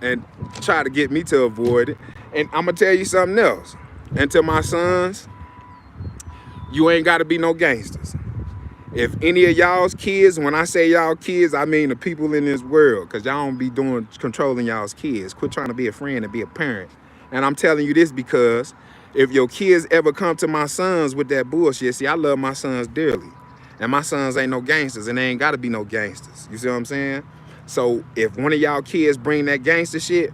and try to get me to avoid it. And I'm gonna tell you something else. And to my sons, you ain't gotta be no gangsters. If any of y'all's kids, when I say y'all kids, I mean the people in this world, because y'all don't be controlling y'all's kids. Quit trying to be a friend and be a parent. And I'm telling you this because if your kids ever come to my sons with that bullshit, see, I love my sons dearly. And my sons ain't no gangsters, and they ain't gotta be no gangsters. You see what I'm saying? So if one of y'all kids bring that gangster shit,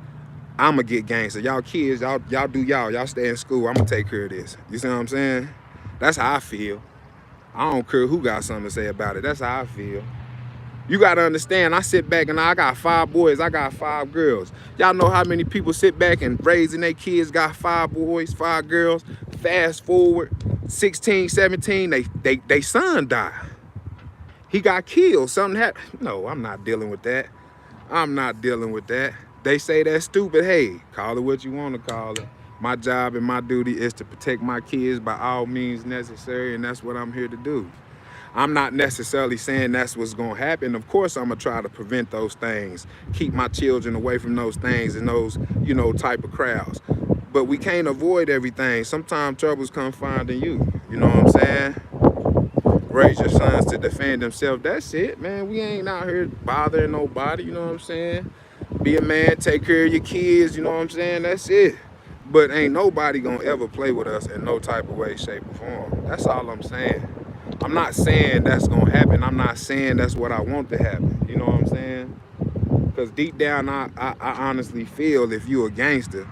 I'ma get gangster. Y'all kids, y'all do y'all stay in school. I'ma take care of this. You see what I'm saying? That's how I feel. I don't care who got something to say about it. That's how I feel. You gotta understand, I sit back and I got 5 boys, I got 5 girls. Y'all know how many people sit back and raising their kids, got 5 boys, 5 girls. Fast forward, 16, 17, they son died. He got killed, something happened. No, I'm not dealing with that. I'm not dealing with that. They say that's stupid. Hey, call it what you want to call it. My job and my duty is to protect my kids by all means necessary, and that's what I'm here to do. I'm not necessarily saying that's what's gonna happen. Of course, I'm gonna try to prevent those things, keep my children away from those things and those, you know, type of crowds. But we can't avoid everything. Sometimes troubles come finding you. You know what I'm saying? Raise your sons to defend themselves. That's it, man. We ain't out here bothering nobody. You know what I'm saying? Be a man, take care of your kids. You know what I'm saying? That's it. But ain't nobody gonna ever play with us in no type of way, shape, or form. That's all I'm saying. I'm not saying that's gonna happen. I'm not saying that's what I want to happen. You know what I'm saying? Because deep down, I honestly feel if you a gangster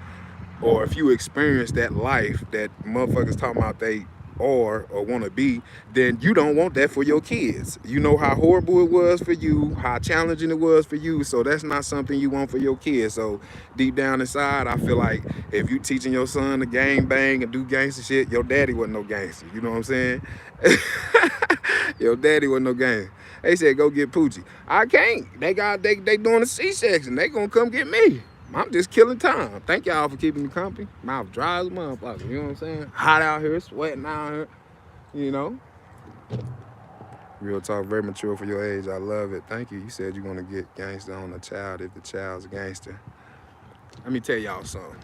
or if you experience that life that motherfuckers talking about or want to be, then you don't want that for your kids. You know how horrible it was for you, how challenging it was for you. So that's not something you want for your kids. So deep down inside, I feel like if you teaching your son to gang bang and do gangster shit, your daddy wasn't no gangster. You know what I'm saying? Your daddy wasn't no gangster. They said go get Poochie. I can't. They doing a C-section. They gonna come get me. I'm just killing time. Thank y'all for keeping me company. Mouth dry as a motherfucker. You know what I'm saying? Hot out here, sweating out here. You know? Real talk, very mature for your age. I love it. Thank you. You said you're gonna get gangster on a child if the child's a gangster. Let me tell y'all something.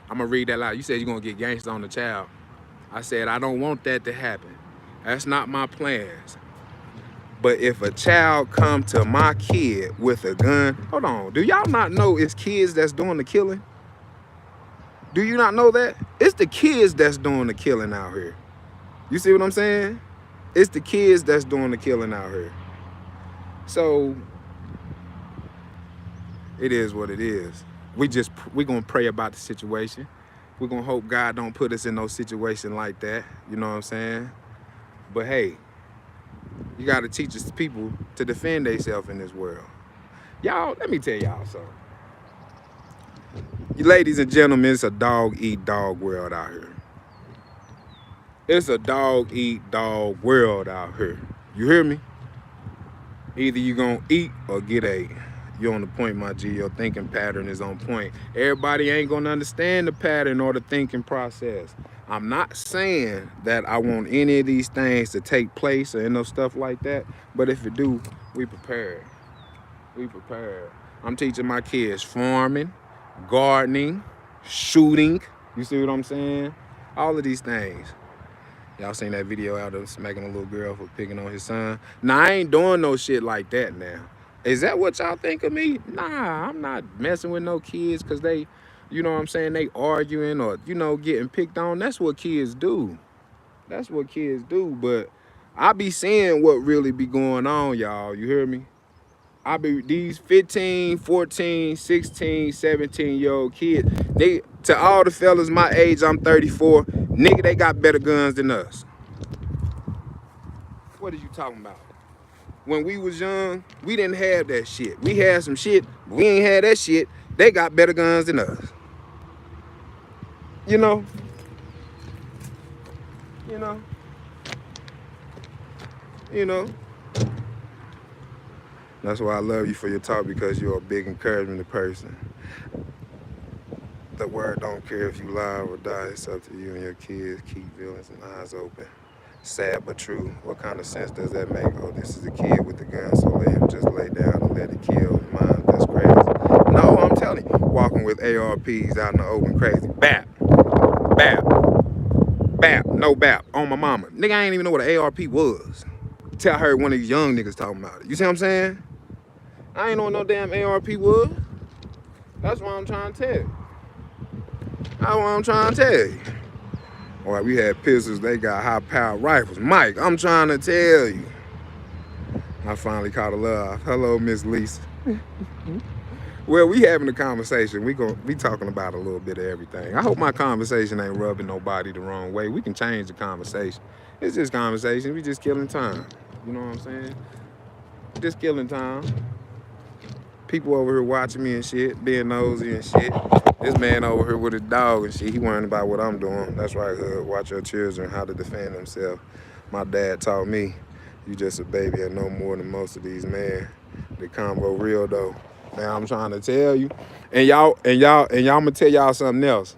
I'm gonna read that loud. You said you're gonna get gangster on the child. I said I don't want that to happen. That's not my plans. But if a child come to my kid with a gun, hold on, do y'all not know it's kids that's doing the killing? Do you not know that? It's the kids that's doing the killing out here. You see what I'm saying? It's the kids that's doing the killing out here. So it is what it is. We gonna pray about the situation. We're gonna hope God don't put us in no situation like that. You know what I'm saying? But hey, you gotta teach us people to defend themselves in this world. Y'all, let me tell y'all something. You ladies and gentlemen, it's a dog-eat-dog world out here. It's a dog-eat-dog world out here. You hear me? Either you gonna eat or get ate. You're on the point, my G. Your thinking pattern is on point. Everybody ain't gonna understand the pattern or the thinking process. I'm not saying that I want any of these things to take place or no stuff like that, but if it do, we prepared. We prepared. I'm teaching my kids farming, gardening, shooting. You see what I'm saying? All of these things. Y'all seen that video out of smacking a little girl for picking on his son? Nah, I ain't doing no shit like that now. Is that what y'all think of me? Nah, I'm not messing with no kids because they, you know what I'm saying, they arguing or, you know, getting picked on. That's what kids do. That's what kids do. But I be seeing what really be going on, y'all. You hear me? I be these 15, 14, 16, 17-year-old kids. They, to all the fellas my age, I'm 34, nigga, they got better guns than us. What are you talking about? When we was young, we didn't have that shit. We had some shit, but we ain't had that shit. They got better guns than us. You know? You know? You know? That's why I love you for your talk, because you're a big encouragement to person. The word don't care if you live or die. It's up to you and your kids. Keep feelings and eyes open. Sad but true. What kind of sense does that make? Oh, this is a kid with the gun, so let him just lay down and let it kill his mind. That's crazy. No, I'm telling you. Walking with ARPs out in the open, crazy. Bap. Bap. Bap. No bap. On my mama. Nigga, I ain't even know what an ARP was. Till I heard one of these young niggas talking about it. You see what I'm saying? I ain't know what no damn ARP was. That's what I'm trying to tell you. That's what I'm trying to tell you. All right, we had pistols, they got high-powered rifles. Mike, I'm trying to tell you. I finally caught a love. Hello, Miss Lisa. Well, we having a conversation. We talking about a little bit of everything. I hope my conversation ain't rubbing nobody the wrong way. We can change the conversation. It's just conversation. We just killing time. You know what I'm saying? Just killing time. People over here watching me and shit, being nosy and shit. This man over here with his dog and shit, he worrying about what I'm doing. That's right, Hood. Watch your children, how to defend themselves. My dad taught me, you just a baby and no more than most of these men. The combo real though. Now I'm trying to tell you. And y'all I'ma tell y'all something else.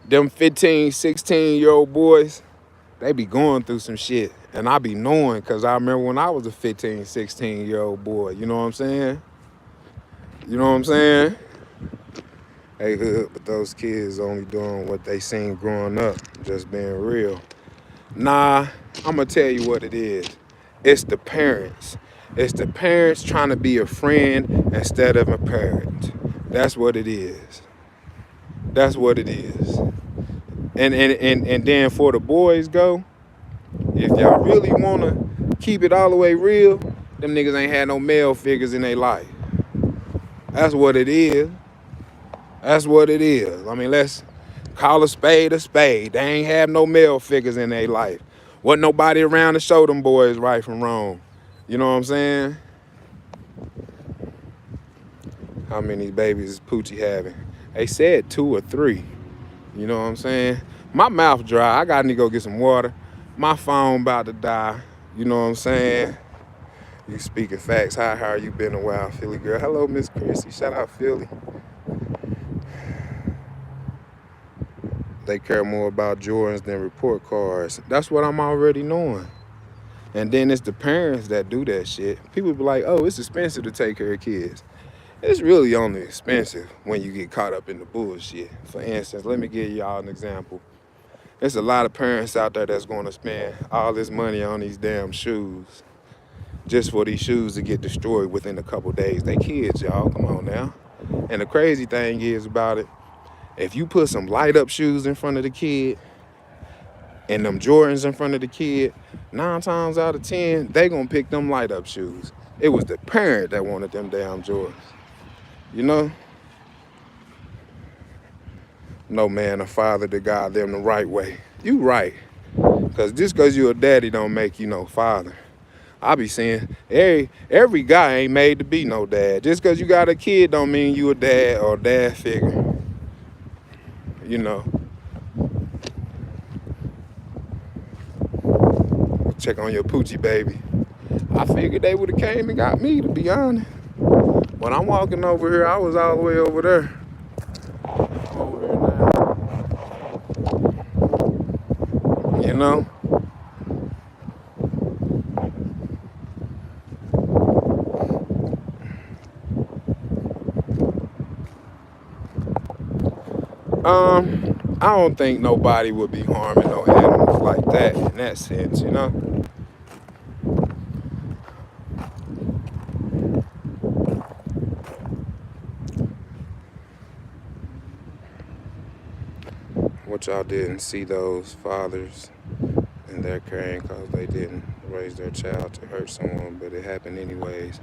Them 15, 16-year-old boys, they be going through some shit. And I be knowing, because I remember when I was a 15, 16-year-old boy. You know what I'm saying? You know what I'm saying? Hey, Hood, but those kids only doing what they seen growing up, just being real. Nah, I'm going to tell you what it is. It's the parents. It's the parents trying to be a friend instead of a parent. That's what it is. That's what it is. And then for the boys go, if y'all really want to keep it all the way real, them niggas ain't had no male figures in their life. That's what it is. That's what it is. I mean, let's call a spade a spade. They ain't have no male figures in their life. Wasn't nobody around to show them boys right from wrong. You know what I'm saying? How many babies is Poochie having? They said 2 or 3. You know what I'm saying? My mouth dry. I gotta go get some water. My phone about to die. You know what I'm saying? You speaking facts. How you been a while, Philly girl? Hello, Miss Chrissy. Shout out Philly. They care more about Jordans than report cards. That's what I'm already knowing. And then it's the parents that do that shit. People be like, oh, it's expensive to take care of kids. It's really only expensive when you get caught up in the bullshit. For instance, let me give y'all an example. There's a lot of parents out there that's going to spend all this money on these damn shoes just for these shoes to get destroyed within a couple days. They kids, y'all. Come on now. And the crazy thing is about it, if you put some light up shoes in front of the kid and them Jordans in front of the kid, 9 times out of 10, they gonna pick them light up shoes. It was the parent that wanted them damn Jordans. You know? No man or father to guide them the right way. You right. Cause just cause you a daddy don't make you no father. I be saying every guy ain't made to be no dad. Just cause you got a kid don't mean you a dad or a dad figure. You know. Check on your Poochie baby. I figured they would have came and got me, to be honest. When I'm walking over here, I was all the way over there. Over here now. You know? I don't think nobody would be harming no animals like that in that sense, you know? What y'all didn't see those fathers and they're carrying because they didn't raise their child to hurt someone, but it happened anyways.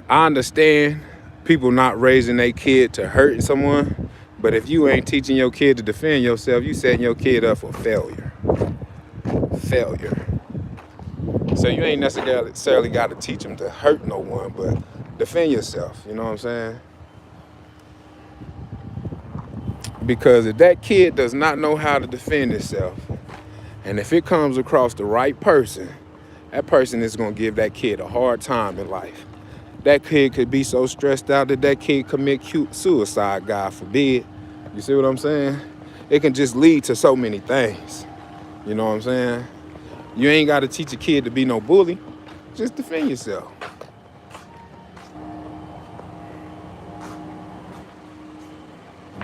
I understand people not raising their kid to hurt someone, but if you ain't teaching your kid to defend yourself, you setting your kid up for failure. Failure. So you ain't necessarily got to teach them to hurt no one, but defend yourself. You know what I'm saying? Because if that kid does not know how to defend himself, and if it comes across the right person, that person is going to give that kid a hard time in life. That kid could be so stressed out that that kid commit suicide, God forbid. You see what I'm saying? It can just lead to so many things. You know what I'm saying? You ain't got to teach a kid to be no bully. Just defend yourself.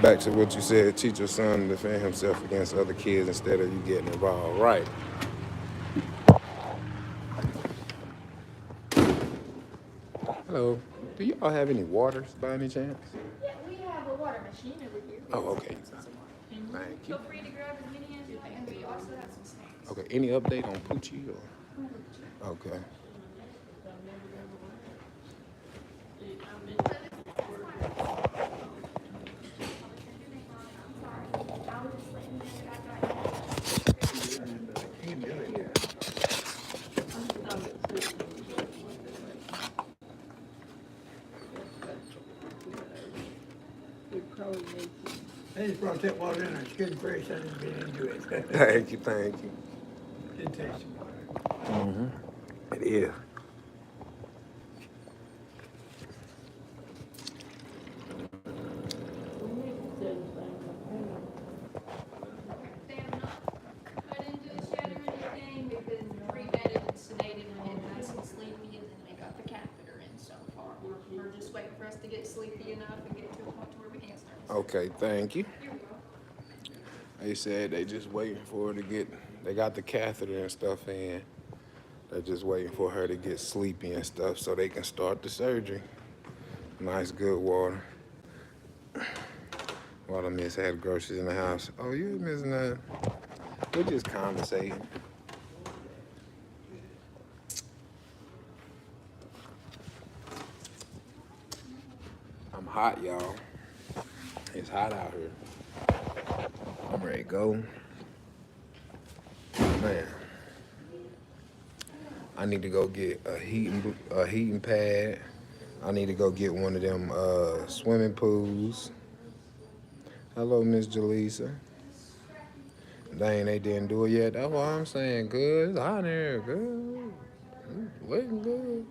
Back to what you said, teach your son to defend himself against other kids instead of you getting involved. Right. Hello. Do y'all have any waters by any chance? Yeah, we have a water machine over here. Oh, okay. Thank you. Feel free to grab as many as you like, and we also have some snacks. Okay, any update on Poochie? Or? Okay. I just brought that water in. It's good grace. I didn't get into it. Thank you, thank you. It tastes water. It is. They have not cut into the shed or anything. They've been pre-bedded and sedated and getting nice and sleepy, and then they got the catheter in so far. We're just waiting for us to get sleepy enough and get to a point where we can start. Okay, thank you. Here we go. They said they just waiting for her to get, they got the catheter and stuff in. They're just waiting for her to get sleepy and stuff so they can start the surgery. Nice, good water. While the miss had groceries in the house. Oh, you missing that? We're just conversating. I'm hot, y'all. It's hot out here. I'm ready to go. Man, I need to go get a heating pad. I need to go get one of them swimming pools. Hello, Miss Jaleesa. Dang, they didn't do it yet. That's what I'm saying. Good. It's hot in here. Good. Looking good.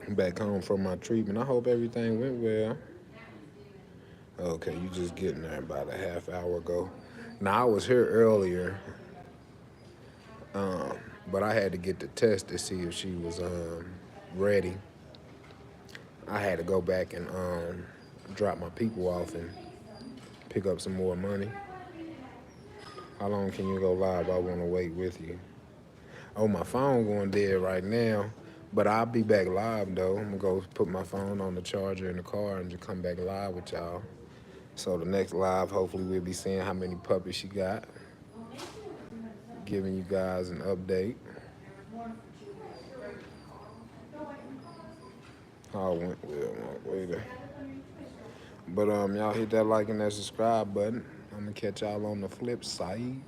I'm back home from my treatment. I hope everything went well. Okay, you just getting there about a half hour ago. Now, I was here earlier, but I had to get the test to see if she was ready. I had to go back and drop my people off and pick up some more money. How long can you go live? I want to wait with you. Oh, my phone going dead right now, but I'll be back live though. I'm gonna go put my phone on the charger in the car and just come back live with y'all. So the next live, hopefully we'll be seeing how many puppies she got. Giving you guys an update. How it went well, later. But y'all hit that like and that subscribe button. I'm gonna catch y'all on the flip side.